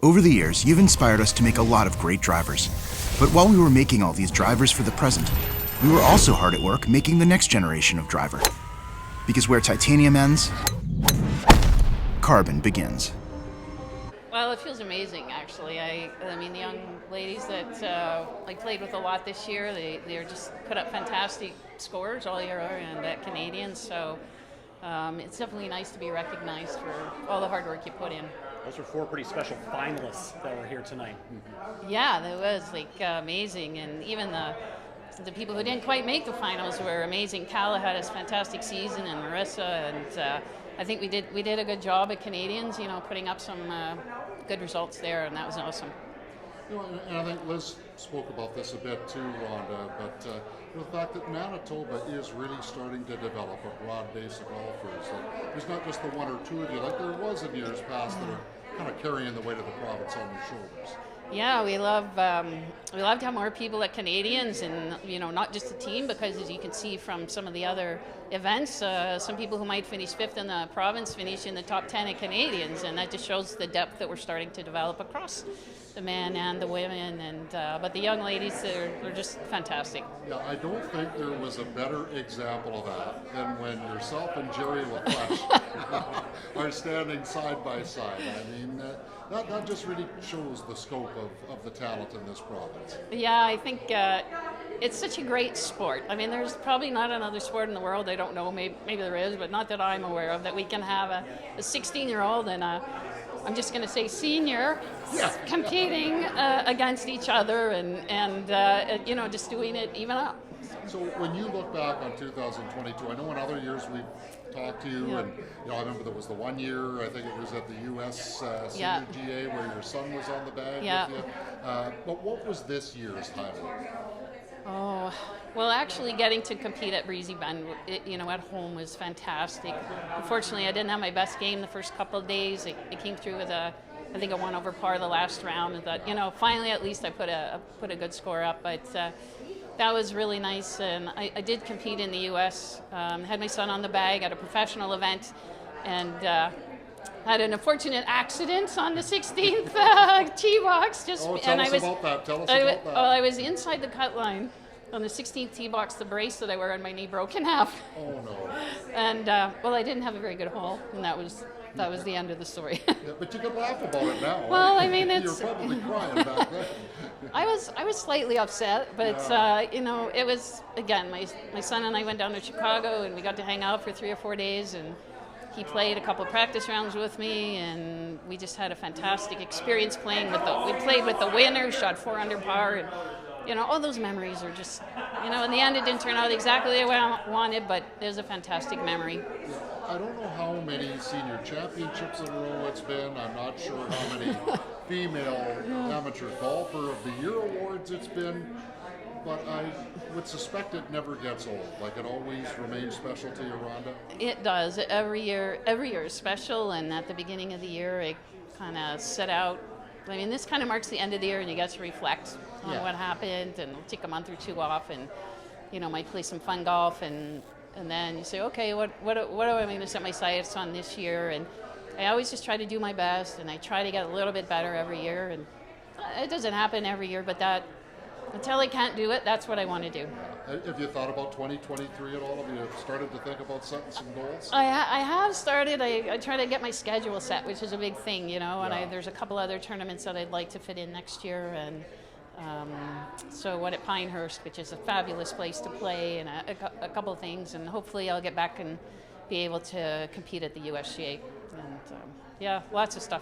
Over the years, you've inspired us to make a lot of great drivers. But while we were making all these drivers for the present, we were also hard at work making the next generation of driver. Because where titanium ends, carbon begins. Well, it feels amazing, actually. I mean, the young ladies that I played with a lot this year, they're just put up fantastic scores all year and at Canadians. So it's definitely nice to be recognized for all the hard work you put in. Those are four pretty special finalists that were here tonight. Yeah, that was amazing, and even the people who didn't quite make the finals were amazing. Kala had a fantastic season, and Marissa, and I think we did a good job at Canadians, putting up some good results there, and that was awesome. And I think Liz spoke about this a bit too, Rhonda, but the fact that Manitoba is really starting to develop a broad base of golfers. There's not just the one or two of you, like there was in years past, that are kind of carrying the weight of the province on their shoulders. Yeah, we love to have more people at Canadians, and not just the team, because as you can see from some of the other events, some people who might finish fifth in the province finish in the top 10 at Canadians, and that just shows the depth that we're starting to develop across the men and the women, and but the young ladies, they're just fantastic. Yeah, I don't think there was a better example of that than when yourself and Jerry LaFleche are standing side by side. I mean, that just really shows the scope of the talent in this province. Yeah, I think it's such a great sport. I mean, there's probably not another sport in the world, I don't know, maybe there is, but not that I'm aware of, that we can have a 16-year-old and I'm just going to say senior, competing against each other and just doing it even up. So when you look back on 2022, I know in other years we've talked to you, and I remember there was the 1 year, I think it was at the U.S. Senior GA, where your son was on the bag with you. But what was this year's highlight? Oh, well, actually getting to compete at Breezy Bend, at home was fantastic. Unfortunately, I didn't have my best game the first couple of days. I came through with I think a 1 over par the last round. And thought, finally at least I put a good score up. But that was really nice. And I did compete in the U.S. Had my son on the bag at a professional event, and had an unfortunate accident on the 16th tee box. Tell us about that. Well, I was inside the cut line on the 16th tee box. The brace that I wear on my knee broke in half. Oh no! And I didn't have a very good hole, and that was the end of the story. But you can laugh about it now. Well, I mean, it's. You're probably crying back then. I was slightly upset, but it was, again, my son and I went down to Chicago, and we got to hang out for 3 or 4 days, and he played a couple practice rounds with me, and we just had a fantastic experience playing we played with the winner, shot 4 under par, and all those memories are just, in the end it didn't turn out exactly the way I wanted, but it was a fantastic memory. I don't know how many senior championships in a row it's been. I'm not sure how many female amateur golfer of the year awards it's been, but I would suspect it never gets old. Like, it always remains special to you, Rhonda? It does. Every year is special, and at the beginning of the year I kind of set out. I mean, this kind of marks the end of the year, and you get to reflect on what happened, and take a month or two off, and might play some fun golf, and then you say, okay, what am I going to set my sights on this year? And I always just try to do my best, and I try to get a little bit better every year, and it doesn't happen every year, but until I can't do it, that's what I want to do. Have you thought about 2023 at all? Have you started to think about setting some goals? I have started. I try to get my schedule set, which is a big thing, and there's a couple other tournaments that I'd like to fit in next year, and so one at Pinehurst, which is a fabulous place to play, and a couple of things, and hopefully I'll get back and be able to compete at the USGA, and lots of stuff.